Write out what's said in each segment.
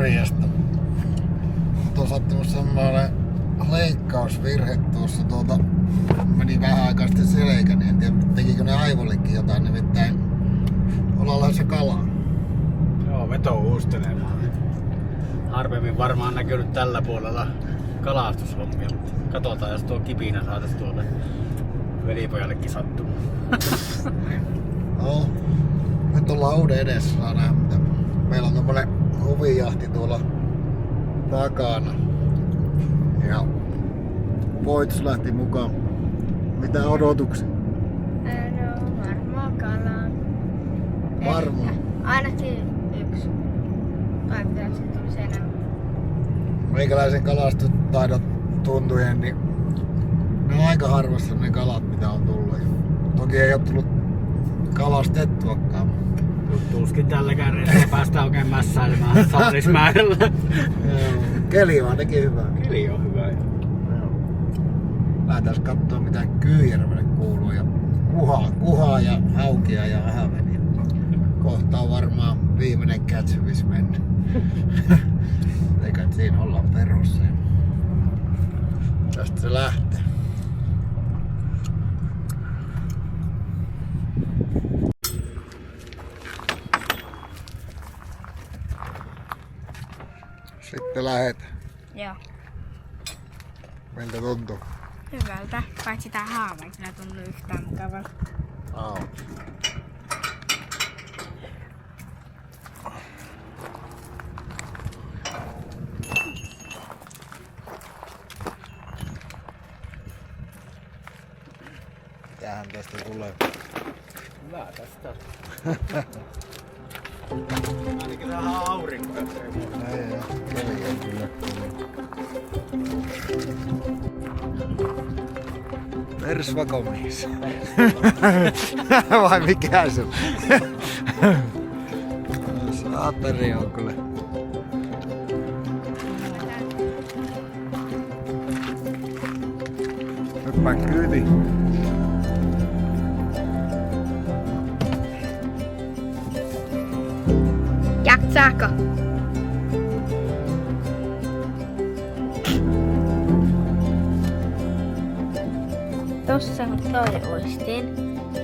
Morjesta. On sattunut semmoinen leikkausvirhe tuossa meni vähän aikaa sitten selkä, niin en tiedä tekikö ne aivollekin jotain, nimittäin ollaan lähdössä kalaa. Joo, veto uustelemaan. Harvemmin varmaan näkynyt tällä puolella kalastushommia. Katsotaan, jos tuo kipinä saatais tuolle velipojallekin sattumaan. No, nyt ollaan uuden edessä, saa nähdä mitä. Meillä on tommonen huvijahti tuolla takana. Ja Voits lähti mukaan. Mitä odotuksia? No varmaan kalaa. Varmaan. Ainakin yksi. Tai pitääkö se tulisi enemmän? Meikäläisen kalastustaidot tuntujen, niin ne on aika harvassa ne kalat mitä on tullut. Toki ei oo tullut kalastettuakaan. Tuskin tällä kärjellä päästään oikein mässäilemään saalismäärällä. Keli on ainakin hyvä. Keli on hyvä. Lähdetään katsoa mitä Kyyjärvelle kuuluu ja kuhaa ja haukia ja ahvenia. Kohta on varmaan viimeinen kätsyvis mennyt. Eikä siinä olla perossa. Tästä se lähtee. Sitten lähetään. Joo. Miltä tuntuu? Hyvältä. Paitsi tää haava ei kyllä tunnu yhtään mukavalta. Mitähän tästä tulee? Hyvä tästä. Ainakin vähän aurinko tässä. Ei, keli on kyllä. Persvakomies. Vai mikä se on? Saatari on kyllä. Hyppää kyytiin. Jaksaako? Tossa on toi uistin,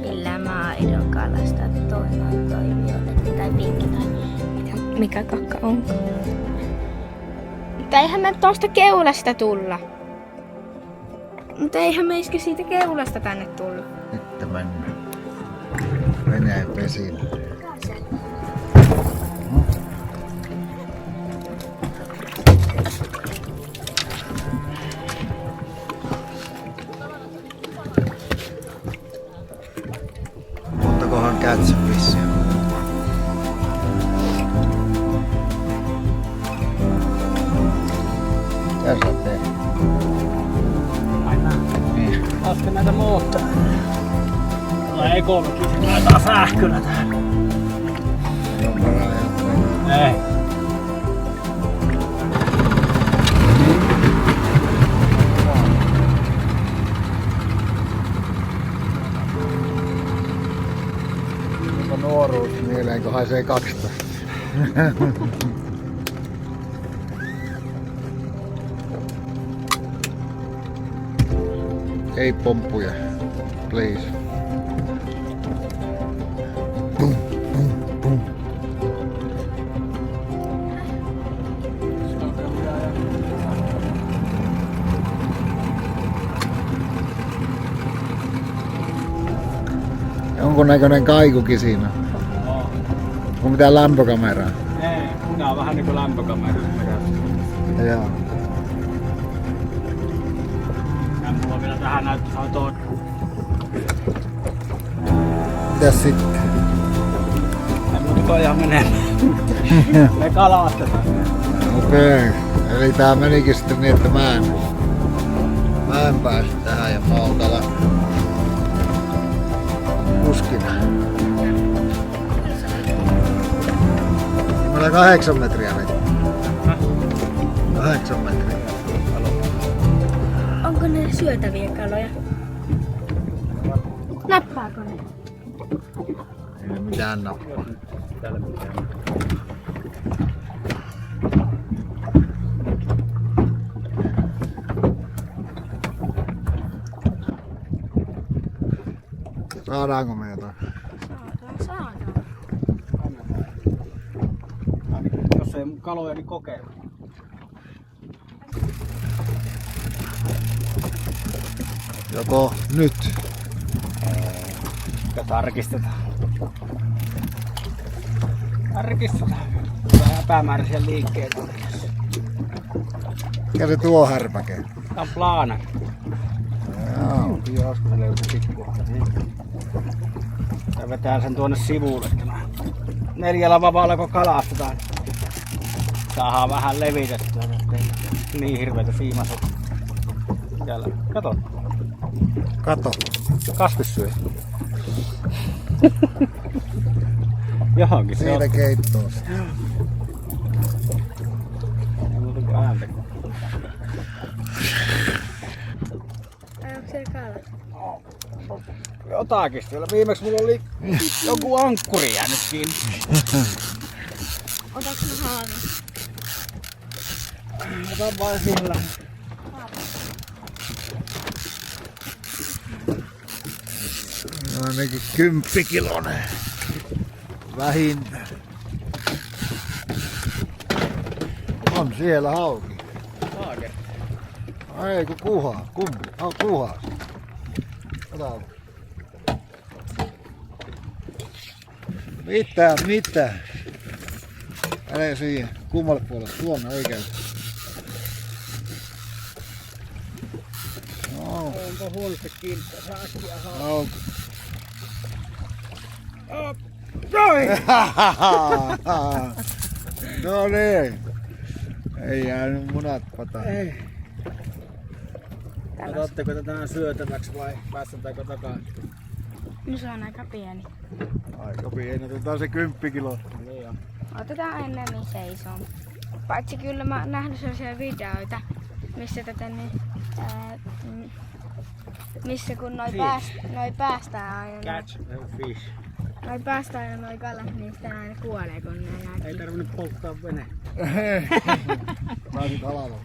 millä mä aidon kalastaa toinen toi violetti tai pinkki tai mikä kakka onko. Mutta eihän me tosta keulasta tulla. Mutta eihän meiskö siitä keulasta tänne tulla. Nyt mennään. Venäjän vesille. Montakohan catchfishia? Mitä sä teet? Aina. Niin. Lasken näitä moottoreita. Tulee ekologisesti. Laitetaan sähköllä tähän. Ei oo varaa jatkaa. Ei. Nuoruus mieleen, kun haisee 12. Ei pomppuja, please. Pum, pum, pum. Jonkun näköinen kaikukin siinä. Onko mitään lämpökameraa? Ei, minä on vähän niinku lämpökamera. Joo. Ja mulla vielä tähän näyttää toinen. Mitäs sitten? Ei muuta kuin ihan menee. Me kalastetaan. Okei. Eli tää menikin sitten niin, että mä en pääse tähän ja mä oon täällä kuskina. Meillä 8 metriä nyt. 8 metriä. Onko ne syötäviä kaloja? Nappaako ne? Ei mitään nappaa. Täällä mitään. Saadaanko meitä? Saadaan. Ainakin, jos ei kaloja, niin kokeilla. Joko nyt? Ja tarkistetaan. Vähän epämääräisiä liikkeitä. Mikä se tuo härpäke? Tää on plaana. Joo. Joskus se löytyy pikkuun. Ja vetää sen tuonne sivulle. 4 vapaalla kun kalastetaan. Saadaan vähän levitettyä. Niin hirveitä siimasot. Siellä. Kato. Kato. Kasvissyöjä. Johonkin se on. Siitä keittoon. Ei muuta kuin ääntä. Onko siellä kala? Jotakin siellä. Viimeksi mulla oli joku ankkuri jäänyt kiinni. Otaks mä haavi? Otan vain sillä. Ainakin 10 kilonen. Vähintään. On siellä hauki. Haaker. Ei kun kuhaa. Kumpi? Kuhaa. Ota. Mitä? Älä siihen. Kummalle puolelle? Tuonne oikealle. No. Onko huonosti kiinni? Saa äkkiä haavaa. No. Noin! No niin. Ei jäänyt munat pataan. Ei. Otatteko tätä syötäväksi vai päästetäänkö takaisin? No se on aika pieni. Aika pieni. Otetaan se 10 kiloa. Niin on. Otetaan ennemmin seisoo. Paitsi kyllä mä oon nähnyt sellaisia videoita, missä missä kun noi päästään aina. Catch the fish. Noi päästään aina noi kalat, niin sitten aina kuolee kun ne jää Ei kiinni. tarvinnut polttaa vene. Pääsit alalla.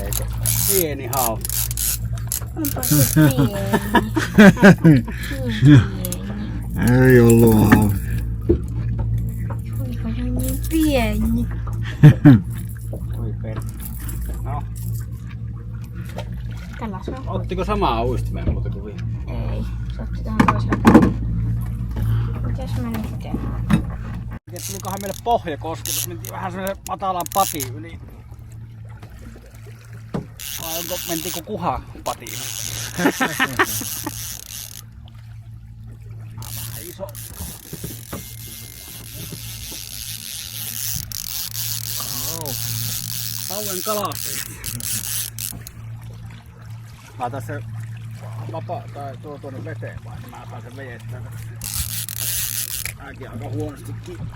Eikö? Pieni hau. Onpa se pieni. Ei ollut hauki. Onpa se niin pieni. Oi per. No, Tällä se on. ottiko samaa uistimeen muuta kuin viime? Ei, se otti tähän toiselle. Mitäs mä nyt teen? Tulikohan meille pohjakosketus, mentiin vähän semmoinen matalan patin yli. Vai onko, mentiinkö kuha patiin? Vähän iso. Hauen kalastaja. Laita se vapaa tai tuo tuonne veteen vai niin mä pääsen vejestä. Tääkin aika huonosti kiinni.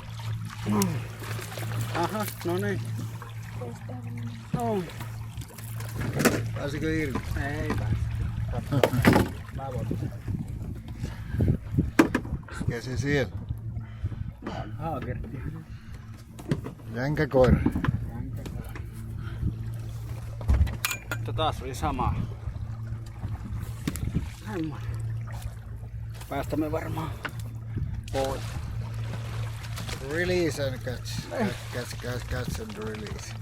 Aha, no niin. No. Pääsikö irti? Ei pääse. Mä voin. Mikä se siellä? Haakertti. Jänkäkoira. Mutta taas oli sama. Semmoinen. Päästämme varmaan pois. Release and catch. Catch and release.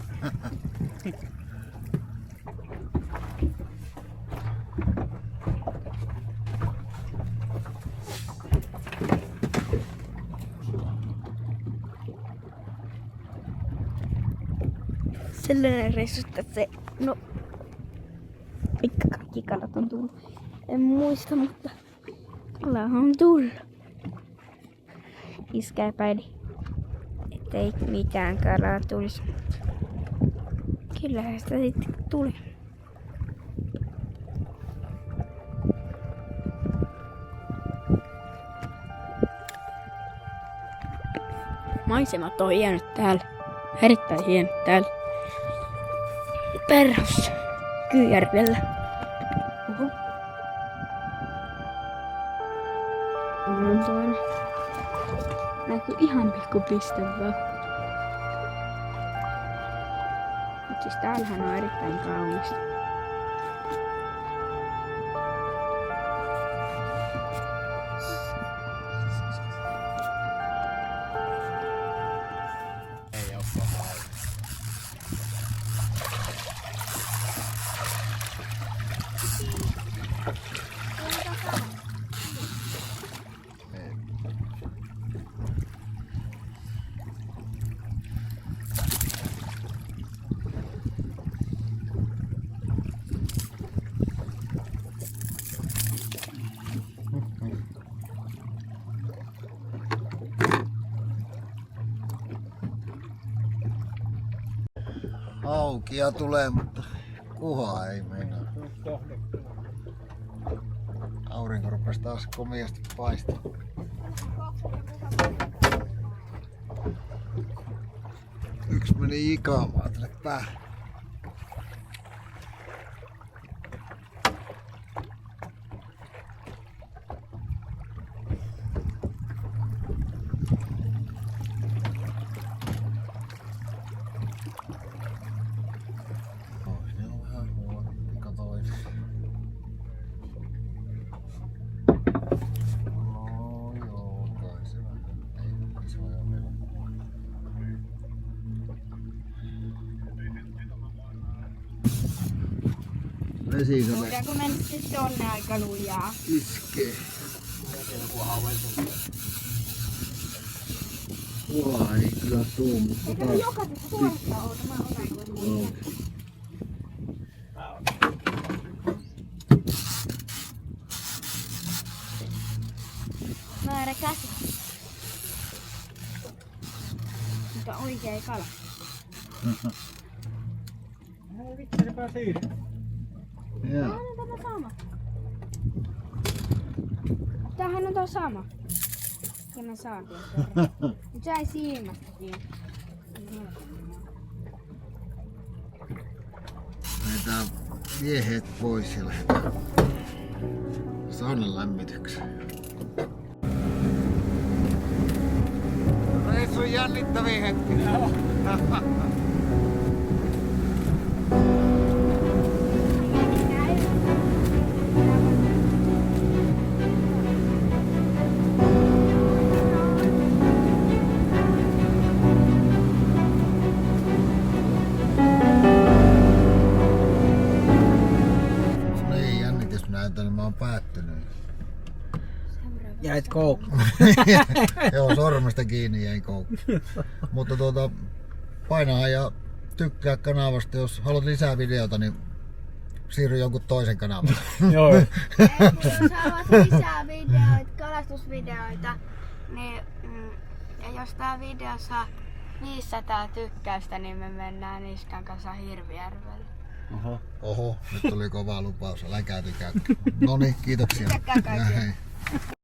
Sellainen reissu, että se, no, mitkä kaikki kalat on tullut. En muista, mutta kalahan on tullut. Iskä epäili, ettei mitään kalaa tulisi. Kyllähän sitä sitten tuli. Maisemat on hienot täällä. Erittäin hienot täällä. Perhossa. Kyyjärvellä. Oho. On toinen. Näkyy ihan pikku piste vaan. Mut siis täällähän on erittäin kaunista. Ei oo pahaa. Haukia tulee, mutta kuhaa ei meinaa. Aurinko rupesi taas komiasti paistamaan. Yksi meni ikaamaan tänne päähän. Toinen on vähän huonompi kuin toinen. No joo, kai se vähän. Ei se ole vielä. Vesisade Voidaanko mennä sitten tonne aika lujaa? iskee. Joku haueltu. Kuhaa ei kyllä tuu, mutta taas Jokaisessa suorassa on. Mä otan on. määrä käsi. Mutta oikea kala. Ei vitsi, se pääsi irti. Joo. Tämähän on tämä sama. Tämähän on tuo sama. Ja me saatiin kerran. Mut jäi silmästäkin. Lähdetään miehet pois ja lähdetään saunan lämmitykseen. Reissu on jännittäviä hetkiä. Jos ne ei jännitys näytä, niin mä oon päättynyt. Jäit koukku. Joo, sormesta kiinni jäi koukku. Mutta painaa ja tykkää kanavasta. Jos haluat lisää videota, niin siirry jonkun toisen kanavalle. Joo. Jos haluat lisää videoita, kalastusvideoita, niin ja jos tää video saa 500 tykkäystä, niin me mennään Niskan kanssa Hirvijärvelle. Oho, nyt tuli kova lupaus. Älkää tykätkö. Noniin, kiitoksia. Tykkää kaikille. Ja hei.